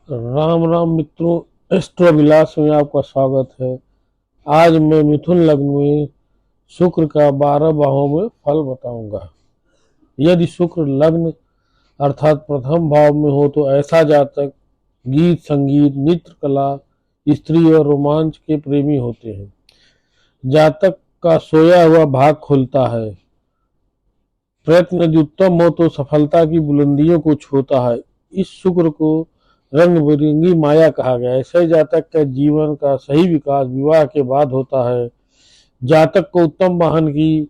राम राम मित्रों, एस्ट्रो विलास में आपका स्वागत है। आज मैं मिथुन लग्न में शुक्र का 12 भावों में फल बताऊंगा। यदि शुक्र लग्न अर्थात प्रथम भाव में हो तो ऐसा जातक गीत संगीत नृत्य कला स्त्री और रोमांच के प्रेमी होते हैं। जातक का सोया हुआ भाग खुलता है। प्रयत्न यदि उत्तम हो तो सफलता की बुलंदियों को छूता है। इस शुक्र को रंग बिरंगी माया कहा गया है। ऐसे जातक के जीवन का सही विकास विवाह के बाद होता है। जातक को उत्तम वाहन की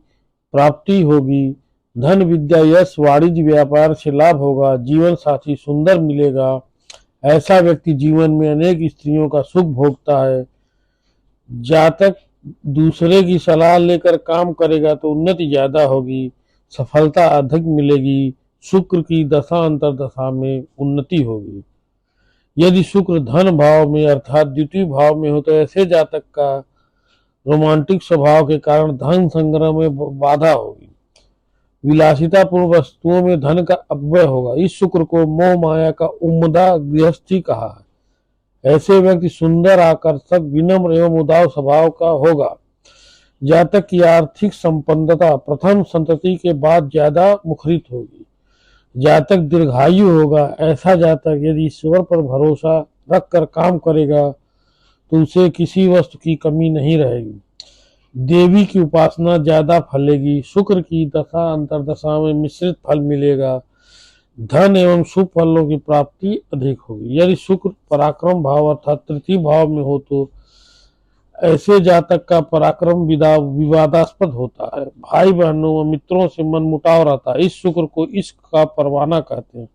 प्राप्ति होगी। धन विद्या यश वाणिज्य व्यापार से लाभ होगा। जीवन साथी सुंदर मिलेगा। ऐसा व्यक्ति जीवन में अनेक स्त्रियों का सुख भोगता है। जातक दूसरे की सलाह लेकर काम करेगा तो उन्नति ज्यादा होगी, सफलता अधिक मिलेगी। शुक्र की दशा अंतर दशा में उन्नति होगी। यदि शुक्र धन भाव में अर्थात द्वितीय भाव में हो तो ऐसे जातक का रोमांटिक स्वभाव के कारण धन संग्रह में बाधा होगी। विलासिता पूर्ण वस्तुओं में धन का अपव्यय होगा। इस शुक्र को मोह माया का उम्मदा गृहस्थी कहा है। ऐसे व्यक्ति सुंदर आकर्षक विनम्र एवं उदार स्वभाव का होगा। जातक की आर्थिक संपन्नता प्रथम संतति के बाद ज्यादा मुखरित होगी। जातक दीर्घायु होगा। ऐसा जातक यदि ईश्वर पर भरोसा रखकर काम करेगा तो उसे किसी वस्तु की कमी नहीं रहेगी। देवी की उपासना ज्यादा फलेगी। शुक्र की दशा अंतरदशा में मिश्रित फल मिलेगा। धन एवं शुभ फलों की प्राप्ति अधिक होगी। यदि शुक्र पराक्रम भाव अर्थात तृतीय भाव में हो तो ऐसे जातक का पराक्रम विवादास्पद होता है। भाई बहनों व मित्रों से मनमुटाव रहता है। इस शुक्र को इश्क का परवाना कहते हैं।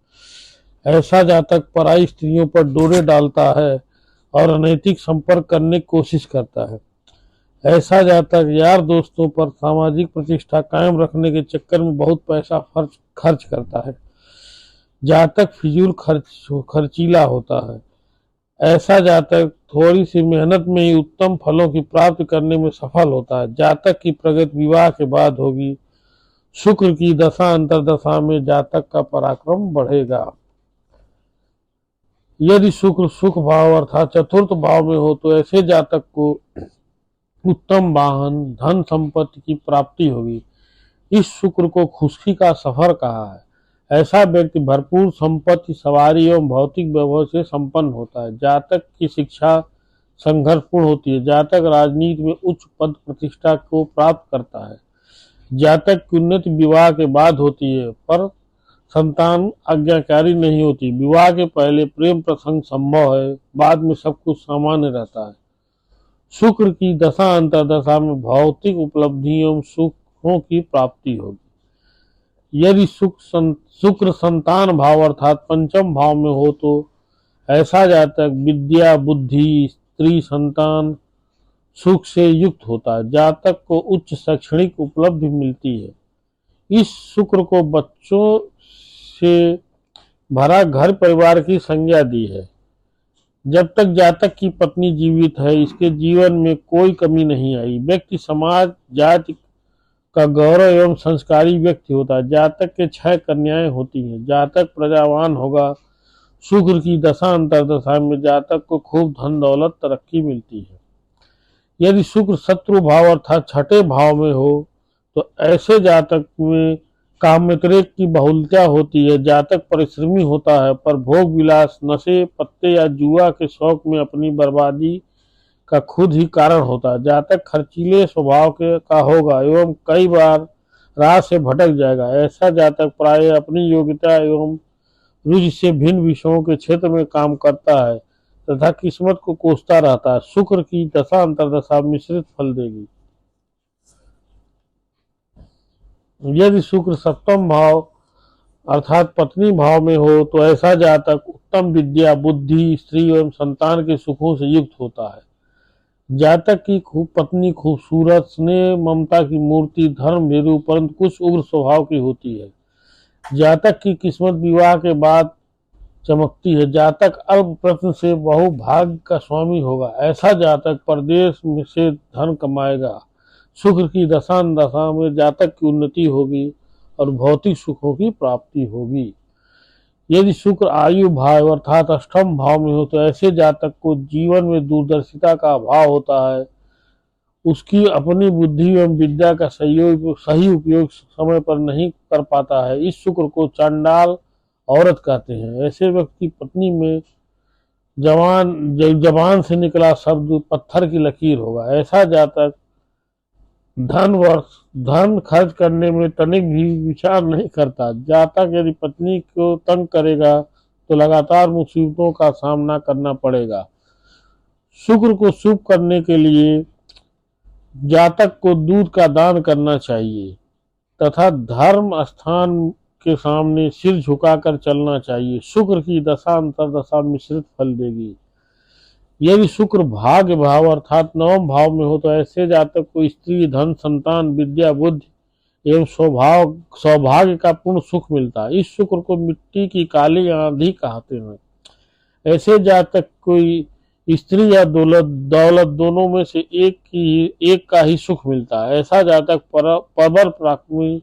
ऐसा जातक पराई स्त्रियों पर डोरे डालता है और अनैतिक संपर्क करने की कोशिश करता है। ऐसा जातक यार दोस्तों पर सामाजिक प्रतिष्ठा कायम रखने के चक्कर में बहुत पैसा खर्च करता है। जातक फिजूल खर्चीला होता है। ऐसा जातक थोड़ी सी मेहनत में ही उत्तम फलों की प्राप्ति करने में सफल होता है। जातक की प्रगति विवाह के बाद होगी। शुक्र की दशा अंतरदशा में जातक का पराक्रम बढ़ेगा। यदि शुक्र सुख भाव अर्थात चतुर्थ भाव में हो तो ऐसे जातक को उत्तम वाहन धन संपत्ति की प्राप्ति होगी। इस शुक्र को खुशी का सफर कहा है। ऐसा व्यक्ति भरपूर संपत्ति सवारी एवं भौतिक वैभव से संपन्न होता है। जातक की शिक्षा संघर्षपूर्ण होती है। जातक राजनीति में उच्च पद प्रतिष्ठा को प्राप्त करता है। जातक की उन्नति विवाह के बाद होती है पर संतान आज्ञाकारी नहीं होती। विवाह के पहले प्रेम प्रसंग संभव है, बाद में सब कुछ सामान्य रहता है। शुक्र की दशा अंतरदशा में भौतिक उपलब्धि एवं सुखों की प्राप्ति होगी। यदि शुक्र संतान भाव अर्थात पंचम भाव में हो तो ऐसा जातक विद्या बुद्धि स्त्री संतान सुख से युक्त होता है। जातक को उच्च शैक्षणिक उपलब्धि मिलती है। इस शुक्र को बच्चों से भरा घर परिवार की संज्ञा दी है। जब तक जातक की पत्नी जीवित है इसके जीवन में कोई कमी नहीं आई। व्यक्ति समाज जाति का गौरव एवं संस्कारी व्यक्ति होता है। जातक के 6 कन्याएं होती हैं। जातक प्रजावान होगा। शुक्र की दशा अंतरदशा में जातक को खूब धन दौलत तरक्की मिलती है। यदि शुक्र शत्रु भाव अर्थात छठे भाव में हो तो ऐसे जातक में कामक्रोध की बहुलता होती है। जातक परिश्रमी होता है पर भोग विलास नशे पत्ते या जुआ के शौक में अपनी बर्बादी का खुद ही कारण होता है। जातक खर्चीले स्वभाव का होगा एवं कई बार राह से भटक जाएगा। ऐसा जातक प्राय अपनी योग्यता एवं रुचि से भिन्न विषयों के क्षेत्र में काम करता है तथा किस्मत को कोसता रहता है। शुक्र की दशा अंतरदशा मिश्रित फल देगी। यदि शुक्र सप्तम भाव अर्थात पत्नी भाव में हो तो ऐसा जातक उत्तम विद्या बुद्धि स्त्री एवं संतान के सुखों से युक्त होता है। जातक की पत्नी खूबसूरत स्नेह ममता की मूर्ति धर्म भीरु परंतु कुछ उग्र स्वभाव की होती है। जातक की किस्मत विवाह के बाद चमकती है। जातक अल्प प्रश्न से बहु भाग्य का स्वामी होगा। ऐसा जातक परदेश से धन कमाएगा। शुक्र की दशा दशा में जातक की उन्नति होगी और भौतिक सुखों की प्राप्ति होगी। यदि शुक्र आयु भाव अर्थात अष्टम भाव में हो तो ऐसे जातक को जीवन में दूरदर्शिता का अभाव होता है। उसकी अपनी बुद्धि एवं विद्या का सही उपयोग समय पर नहीं कर पाता है। इस शुक्र को चांडाल औरत कहते हैं। ऐसे व्यक्ति पत्नी में जबान से निकला शब्द पत्थर की लकीर होगा। ऐसा जातक धन खर्च करने में तनिक भी विचार नहीं करता। जातक यदि पत्नी को तंग करेगा तो लगातार मुसीबतों का सामना करना पड़ेगा। शुक्र को शुभ करने के लिए जातक को दूध का दान करना चाहिए तथा धर्म स्थान के सामने सिर झुकाकर चलना चाहिए। शुक्र की दशा अंतरदशा मिश्रित फल देगी। यदि शुक्र भाग्य भाव अर्थात नवम भाव में हो तो ऐसे जातक को स्त्री धन संतान विद्या बुद्धि एवं सौभाग्य का पूर्ण सुख मिलता है। इस शुक्र को मिट्टी की काली आंधी कहते हैं। ऐसे जातक को स्त्री या दौलत दोनों में से एक का ही सुख मिलता है। ऐसा जातक प्रबल पराक्रमी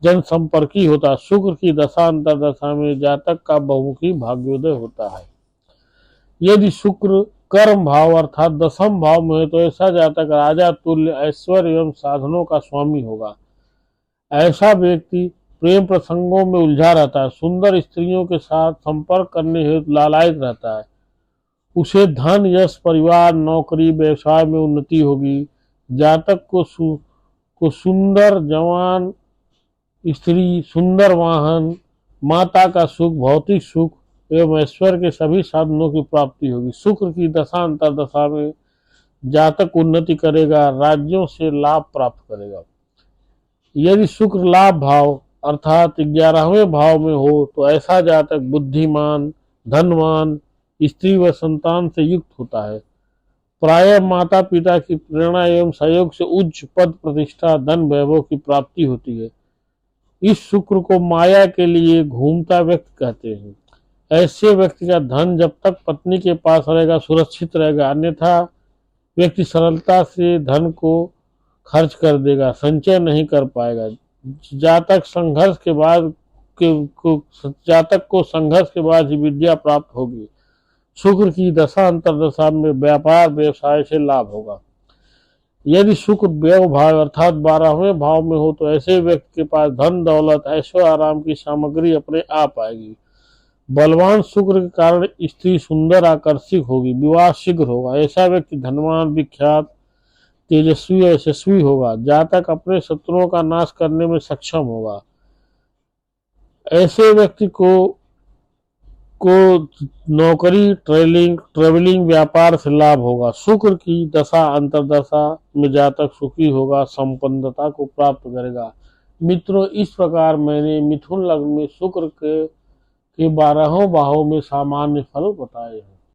जनसंपर्की होता है। शुक्र की दशा अंतरदशा में जातक का बहुमुखी भाग्योदय होता है। यदि शुक्र कर्म भाव अर्थात दसम भाव में है तो ऐसा जातक राजा तुल्य ऐश्वर्य एवं साधनों का स्वामी होगा। ऐसा व्यक्ति प्रेम प्रसंगों में उलझा रहता है। सुंदर स्त्रियों के साथ संपर्क करने हेतु लालायित रहता है। उसे धन यश परिवार नौकरी व्यवसाय में उन्नति होगी। जातक को सुंदर जवान स्त्री सुंदर वाहन माता का सुख भौतिक सुख एवं ऐश्वर्य के सभी साधनों की प्राप्ति होगी। शुक्र की दशा अंतरदशा में जातक उन्नति करेगा, राज्यों से लाभ प्राप्त करेगा। यदि शुक्र लाभ भाव अर्थात 11वें भाव में हो तो ऐसा जातक बुद्धिमान धनवान स्त्री व संतान से युक्त होता है। प्रायः माता पिता की प्रेरणा एवं सहयोग से उच्च पद प्रतिष्ठा धन वैभव की प्राप्ति होती है। इस शुक्र को माया के लिए घूमता व्यक्ति कहते हैं। ऐसे व्यक्ति का धन जब तक पत्नी के पास रहेगा सुरक्षित रहेगा, अन्यथा व्यक्ति सरलता से धन को खर्च कर देगा, संचय नहीं कर पाएगा। जातक को संघर्ष के बाद ही विद्या प्राप्त होगी। शुक्र की दशा अंतरदशा में व्यापार व्यवसाय से लाभ होगा। यदि शुक्र व्यय भाव अर्थात 12वें भाव में हो तो ऐसे व्यक्ति के पास धन दौलत ऐश्वर्य आराम की सामग्री अपने आप आएगी। बलवान शुक्र के कारण स्त्री सुंदर आकर्षक होगी, विवाह शीघ्र होगा। ऐसा व्यक्ति धनवान विख्यात तेजस्वी यशस्वी होगा। जातक अपने शत्रुओं का नाश करने में सक्षम होगा। ऐसे व्यक्ति को नौकरी ट्रेवलिंग व्यापार से लाभ होगा। शुक्र की दशा अंतरदशा में जातक सुखी होगा, संपन्नता को प्राप्त करेगा। मित्रों, इस प्रकार मैंने मिथुन लग्न में शुक्र के 12 भावों में सामान्य फल बताए हैं।